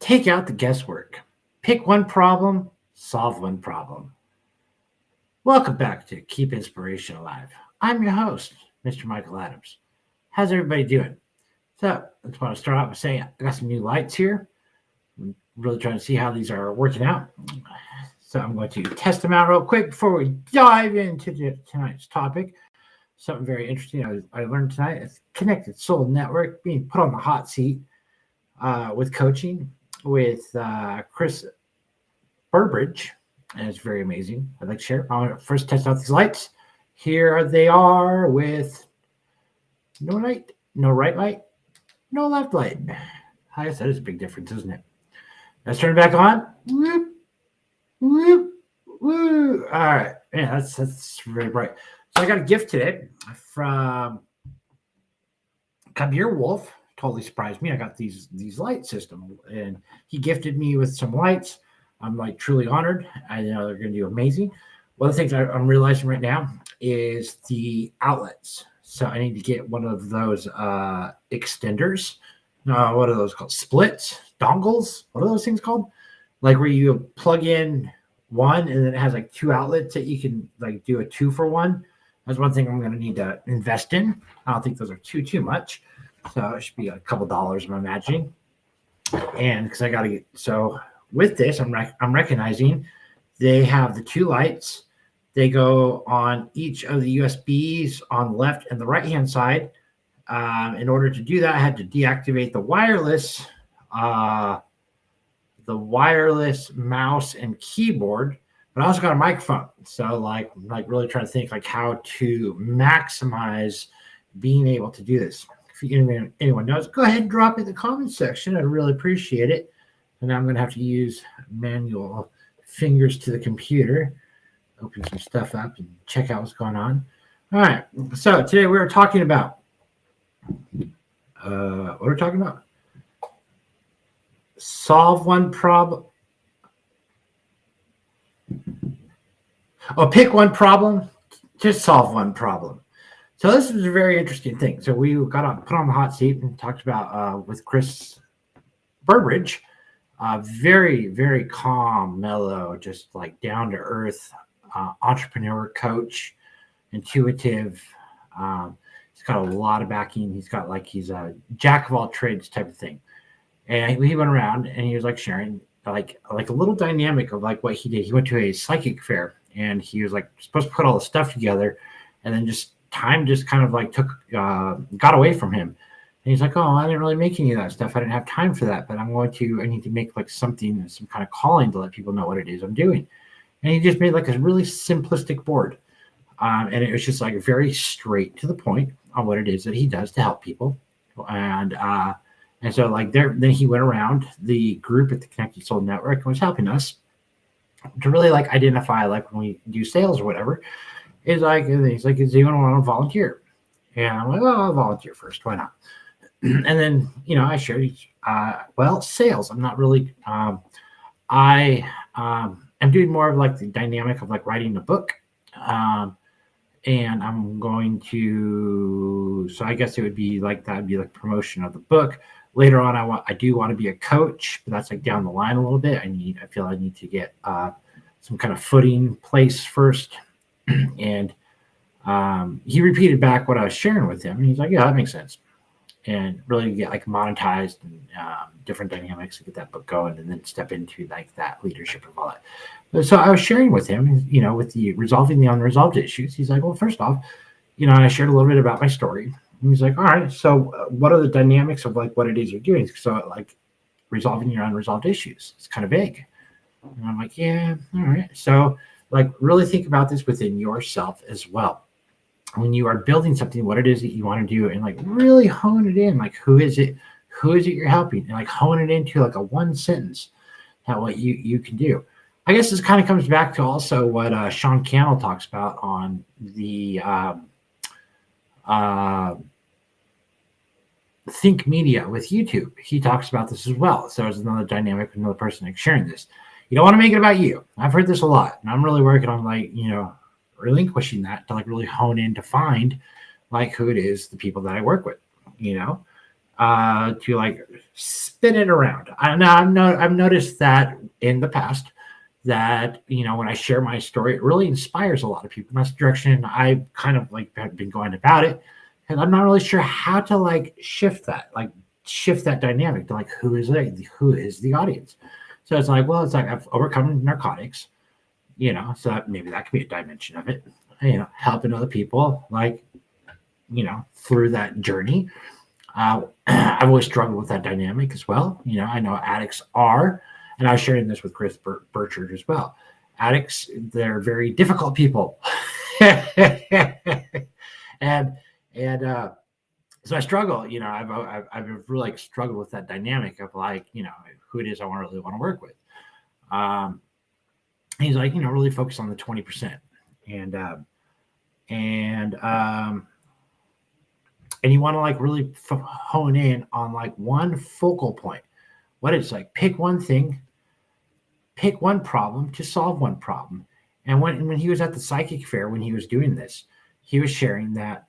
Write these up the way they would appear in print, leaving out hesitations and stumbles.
Take out the guesswork. Pick one problem, solve one problem. Welcome back to Keep Inspiration Alive. I'm your host, Mr. Michael Adams. How's everybody doing? So, I just want to start out by saying I got some new lights here. I'm really trying to see how these are working out. So, I'm going to test them out real quick before we dive into tonight's topic. Something very interesting I learned tonight is Connected Soul Network being put on the hot seat with coaching with Chris Burbridge, and it's very amazing. I'd like to share. I want to first test out these lights. Here they are with no light, no right light, no left light. I guess that is a big difference, isn't it? Let's turn it back on. Whoop, whoop, whoop. All right. Yeah, that's very bright. So I got a gift today from Kabir Wolf. Totally surprised me. I got these light system, and he gifted me with some lights. I'm like truly honored. I know they're going to do amazing. One of the things I'm realizing right now is the outlets. So I need to get one of those extenders. What are those called? Splits, dongles. What are those things called? Like where you plug in one and then it has like two outlets that you can like do a 2-for-1. That's one thing I'm going to need to invest in. I don't think those are too much. So it should be a couple dollars, I'm imagining. And because I got to get, so with this, I'm recognizing they have the two lights. They go on each of the USBs on the left and the right-hand side. In order to do that, I had to deactivate the wireless mouse and keyboard, but I also got a microphone. So like really trying to think like how to maximize being able to do this. If anyone knows, go ahead and drop it in the comments section. I'd really appreciate it. And now I'm going to have to use manual fingers to the computer, open some stuff up and check out what's going on. All right. So today we were talking about, what we're talking about? Solve one problem. Oh, pick one problem, just solve one problem. So this is a very interesting thing. So we put on the hot seat and talked about with Chris Burbridge, very, very calm, mellow, just like down to earth entrepreneur, coach, intuitive. He's got a lot of backing. He's a jack of all trades type of thing. And he went around and he was like sharing like a little dynamic of like what he did. He went to a psychic fair and he was like supposed to put all the stuff together, and then time just kind of like got away from him. And he's like, oh, I didn't really make any of that stuff. I didn't have time for that, but I need to make like some kind of calling to let people know what it is I'm doing. And he just made like a really simplistic board. And it was just like very straight to the point on what it is that he does to help people. And so like then he went around the group at the Connected Soul Network and was helping us to really like identify like when we do sales or whatever. He's like, is anyone want to volunteer? And I'm like, well, I'll volunteer first. Why not? And then, I shared, sales. I'm not really, I'm doing more of like the dynamic of like writing a book. And I'm going to, so I guess it would be like, that'd be like promotion of the book. Later on, I do want to be a coach, but that's like down the line a little bit. I feel I need to get some kind of footing place first. And he repeated back what I was sharing with him. And he's like, yeah, that makes sense. And really get like monetized and different dynamics to get that book going and then step into like that leadership of all that. So I was sharing with him, with the resolving the unresolved issues. He's like, well, first off, I shared a little bit about my story. And he's like, all right, so what are the dynamics of like what it is you're doing? So like resolving your unresolved issues. It's kind of vague. And I'm like, yeah, all right. So like really think about this within yourself as well. When you are building something, what it is that you want to do, and like really hone it in, like who is it you're helping, and like hone it into like a one sentence that what you can do. I guess this kind of comes back to also what Sean Cannell talks about on the Think Media with YouTube. He talks about this as well. So there's another dynamic with another person like sharing this. You don't want to make it about you. I've heard this a lot, and I'm really working on like, relinquishing that to like really hone in to find like who it is, the people that I work with, to like spin it around. I've noticed that in the past that when I share my story, it really inspires a lot of people. That's the direction I kind of like have been going about it, and I'm not really sure how to like shift that dynamic to like who is the audience. So it's like, well, it's like I've overcome narcotics, so maybe that could be a dimension of it. Helping other people like through that journey. I've always struggled with that dynamic as well. I know addicts are, and I was sharing this with Chris Burchard as well. Addicts, they're very difficult people, and so I struggle. I've really like struggled with that dynamic of like who it is I really want to work with. He's like really focus on the 20%, and you want to like really hone in on like one focal point. What it's like, pick one thing, pick one problem to solve one problem. And when he was at the psychic fair, when he was doing this, he was sharing that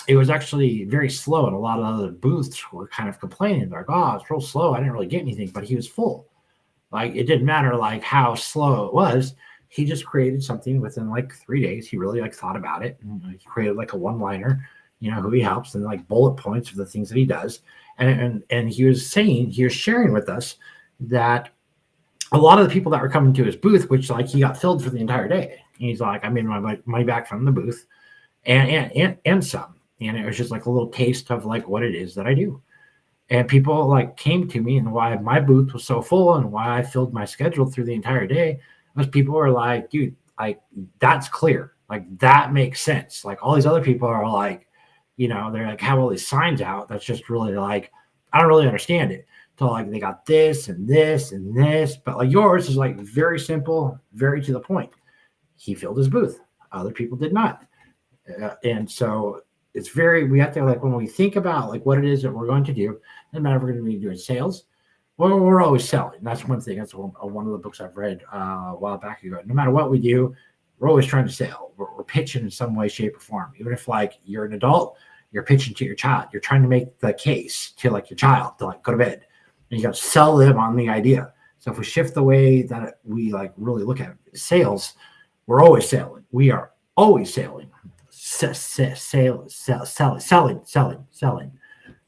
it was actually very slow, and a lot of other booths were kind of complaining like, oh, it's real slow, I didn't really get anything. But he was full. Like, it didn't matter like how slow it was. He just created something within like 3 days. He really like thought about it. And he created like a one-liner, who he helps, and like bullet points of the things that he does. And he was sharing with us that a lot of the people that were coming to his booth, which like he got filled for the entire day. And he's like, I made my money back from the booth and some. And it was just like a little taste of like what it is that I do. And people like came to me, and why my booth was so full and why I filled my schedule through the entire day was people were like, dude, like that's clear. Like that makes sense. Like all these other people are like, they're like have all these signs out. That's just really like, I don't really understand it. So like they got this and this and this, but like yours is like very simple, very to the point. He filled his booth. Other people did not. And so we have to like, when we think about like what it is that we're going to do, no matter if we're going to be doing sales, well, we're always selling. That's one thing. That's one of the books I've read a while back ago. No matter what we do, we're always trying to sell. We're pitching in some way, shape, or form. Even if like you're an adult, you're pitching to your child. You're trying to make the case to like your child to like go to bed. And you got to sell them on the idea. So if we shift the way that we like really look at sales, we're always selling. We are always selling. Selling.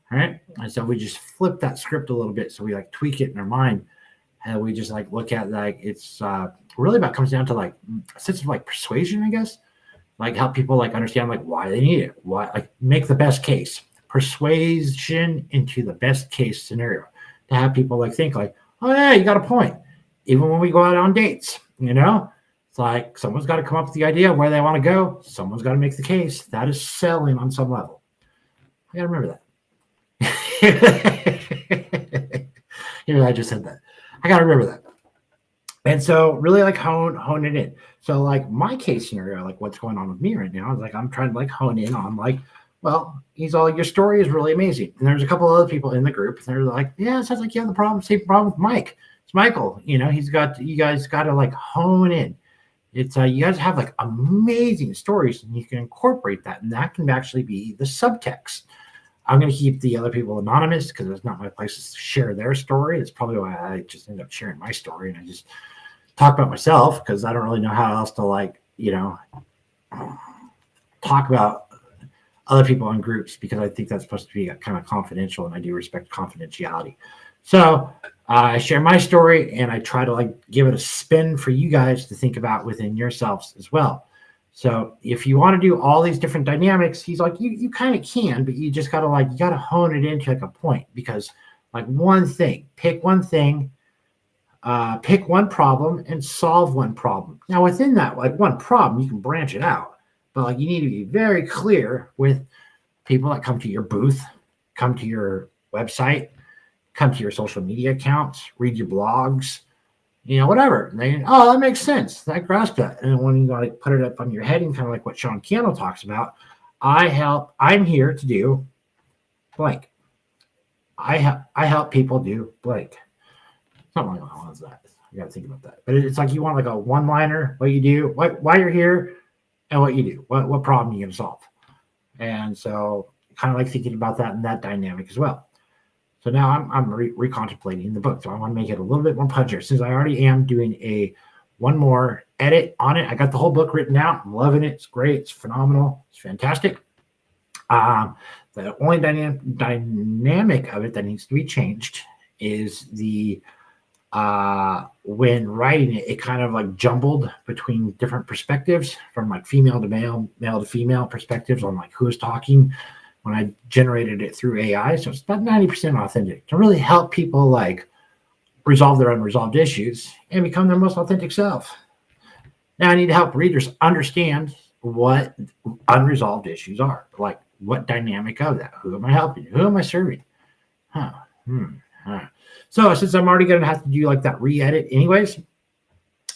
All right. And so we just flip that script a little bit. So we like tweak it in our mind. And we just like look at like it's really about comes down to like a sense of like persuasion, I guess. Like help people like understand like why they need it. Why like make the best case. Persuasion into the best case scenario. To have people like think like, oh yeah, you got a point. Even when we go out on dates, it's like someone's got to come up with the idea of where they want to go. Someone's got to make the case. That is selling on some level. I gotta remember that. I just said that. I gotta remember that. And so really like hone it in. So like my case scenario, like what's going on with me right now is like I'm trying to like hone in on like, well, your story is really amazing. And there's a couple other people in the group, and they're like, yeah, it sounds like you have the same problem with Mike. It's Michael. You guys got to like hone in. It's you guys have like amazing stories, and you can incorporate that, and that can actually be the subtext. I'm going to keep the other people anonymous because it's not my place to share their story. It's probably why I just end up sharing my story, and I just talk about myself because I don't really know how else to like, talk about other people in groups, because I think that's supposed to be kind of confidential, and I do respect confidentiality. So I share my story, and I try to like give it a spin for you guys to think about within yourselves as well. So if you want to do all these different dynamics, he's like, you kind of can, but you just got to hone it into like a point, because like one thing, pick one thing, pick one problem and solve one problem. Now within that, like one problem, you can branch it out, but like you need to be very clear with people that come to your booth, come to your website, come to your social media accounts, read your blogs, whatever. And they, oh, that makes sense. I grasp that. And when you like put it up on your head, and kind of like what Sean Cannell talks about, I'm here to do blank. I help people do blank. Something like that. That. You got to think about that. But it's like you want like a one-liner, what you do, why you're here, and what you do, what problem you're going to solve. And so kind of like thinking about that and that dynamic as well. So now I'm recontemplating the book. So I want to make it a little bit more punchier. Since I already am doing one more edit on it, I got the whole book written out. I'm loving it. It's great. It's phenomenal. It's fantastic. The only dynamic of it that needs to be changed is the when writing it, it kind of like jumbled between different perspectives, from like female to male, male to female perspectives on like who's talking when I generated it through AI. So it's about 90% authentic to really help people like resolve their unresolved issues and become their most authentic self. Now I need to help readers understand what unresolved issues are, like what dynamic of that. Who am I helping? Who am I serving? So since I'm already going to have to do like that re-edit anyways,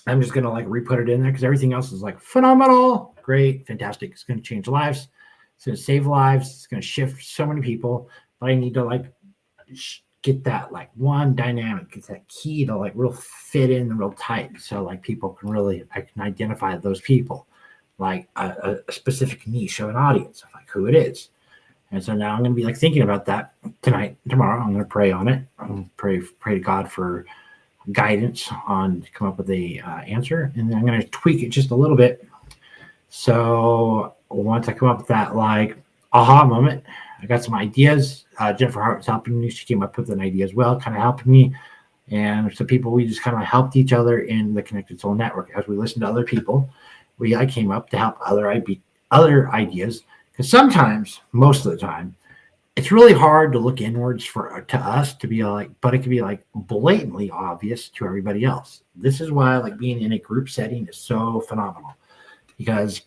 I'm just going to like re-put it in there because everything else is like phenomenal, great, fantastic. It's going to change lives. It's going to save lives. It's going to shift so many people. But I need to like get that like one dynamic, get that key to like real fit in real tight. So like people can really, I can identify those people, like a specific niche of an audience, like who it is. And so now I'm going to be like thinking about that tonight, tomorrow. I'm going to pray on it. I'm going to pray to God for guidance on to come up with a answer. And then I'm going to tweak it just a little bit. So once I come up with that like aha moment, I got some ideas. Jennifer Hart's helping me. She came up with an idea as well, kind of helping me. And so people, we just kind of helped each other in the Connected Soul Network. As we listened to other people, I came up to help other ideas. Because sometimes, most of the time, it's really hard to look inwards to us to be like, but it can be like blatantly obvious to everybody else. This is why like being in a group setting is so phenomenal, because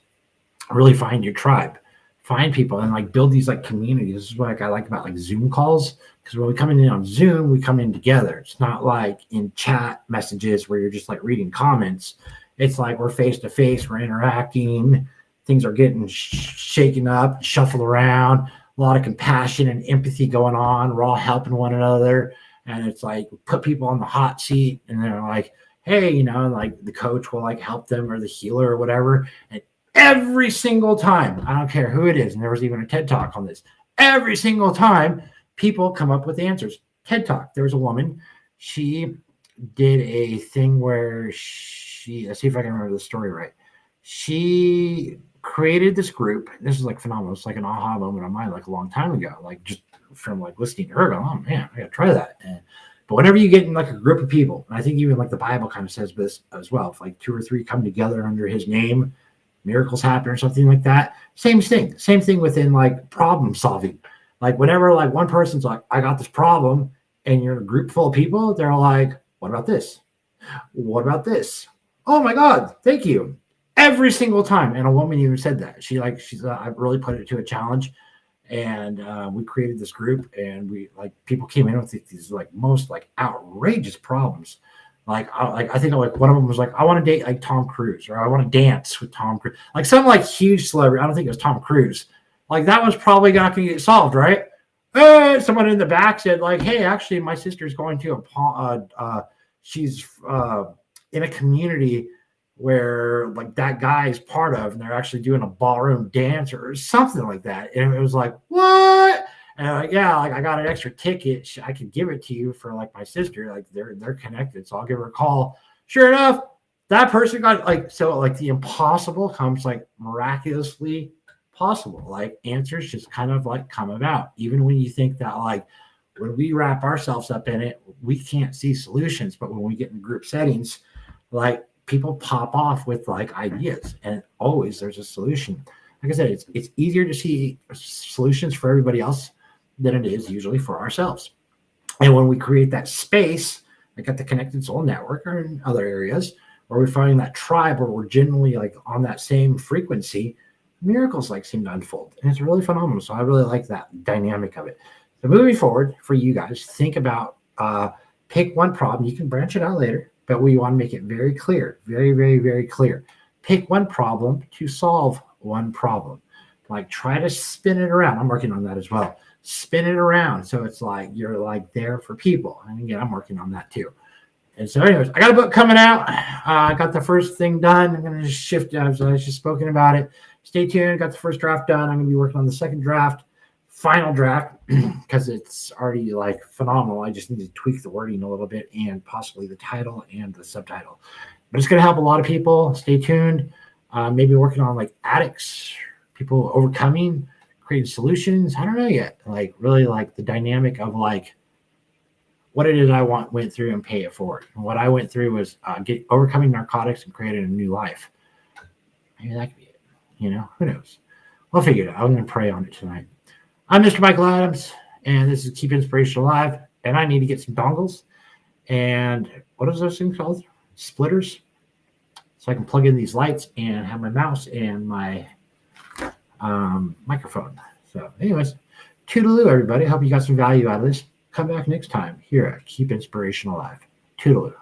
really find your tribe, find people, and like build these like communities. This is what I like about like Zoom calls, because when we come in on Zoom, we come in together. It's not like in chat messages where you're just like reading comments. It's like we're face to face, we're interacting. Things are getting shaken up, shuffled around, a lot of compassion and empathy going on. We're all helping one another. And it's like, put people on the hot seat and they're like, hey, like the coach will like help them, or the healer or whatever. And every single time, I don't care who it is. And there was even a TED Talk on this. Every single time people come up with answers. TED Talk. There was a woman, she did a thing where let's see if I can remember the story right. She created this group. This is like phenomenal. It's like an aha moment on mine, like a long time ago, like just from like listening to her going, oh man, I gotta try that. But whenever you get in like a group of people, and I think even like the Bible kind of says this as well, if like 2 or 3 come together under his name, miracles happen or something like that. Same thing within like problem solving. Like whenever like one person's like, I got this problem, and you're a group full of people, they're like, what about this? What about this? Oh my God, thank you. Every single time. And a woman even said that. I really put it to a challenge. And we created this group, and we like people came in with these like most like outrageous problems. I think like one of them was like, I want to date like Tom Cruise, or I want to dance with Tom Cruise. Like some like huge celebrity. I don't think it was Tom Cruise. Like that was probably not going to get solved, right? Someone in the back said like, hey, actually my sister's going to she's in a community where like that guy is part of, and they're actually doing a ballroom dance or something like that. And it was like, what? And I'm like, yeah, like I got an extra ticket. I could give it to you for like my sister. Like they're connected. So I'll give her a call. Sure enough, that person got like, so like the impossible comes like miraculously possible. Like answers just kind of like come about. Even when you think that like when we wrap ourselves up in it, we can't see solutions. But when we get in group settings, like people pop off with like ideas, and always there's a solution. Like I said, it's easier to see solutions for everybody else than it is usually for ourselves. And when we create that space, like at the Connected Soul Network or in other areas, where we find that tribe where we're generally like on that same frequency, miracles like seem to unfold. And it's really phenomenal. So I really like that dynamic of it. So moving forward for you guys, think about pick one problem. You can branch it out later, but we want to make it very clear, very, very, very clear. Pick one problem to solve one problem. Like try to spin it around. I'm working on that as well. Spin it around so it's like you're like there for people. And again, I'm working on that too. And so anyways, I got a book coming out. I got the first thing done. I'm going to just shift. I was just spoken about it. Stay tuned. Got the first draft done. I'm going to be working on the second draft. final draft because it's already like phenomenal. I just need to tweak the wording a little bit and possibly the title and the subtitle. But it's going to help a lot of people. Stay tuned. Maybe working on like addicts, people overcoming, creating solutions. I don't know yet. Like really like the dynamic of like what it is went through and pay it forward. And what I went through was overcoming narcotics and creating a new life. Maybe that could be it. You know, who knows? We'll figure it out. I'm going to pray on it tonight. I'm Mr. Michael Adams, and this is Keep Inspiration Alive. And I need to get some dongles. And what is those things called? Splitters. So I can plug in these lights and have my mouse and my microphone. So anyways, toodaloo, everybody. I hope you got some value out of this. Come back next time here at Keep Inspiration Alive. Toodaloo.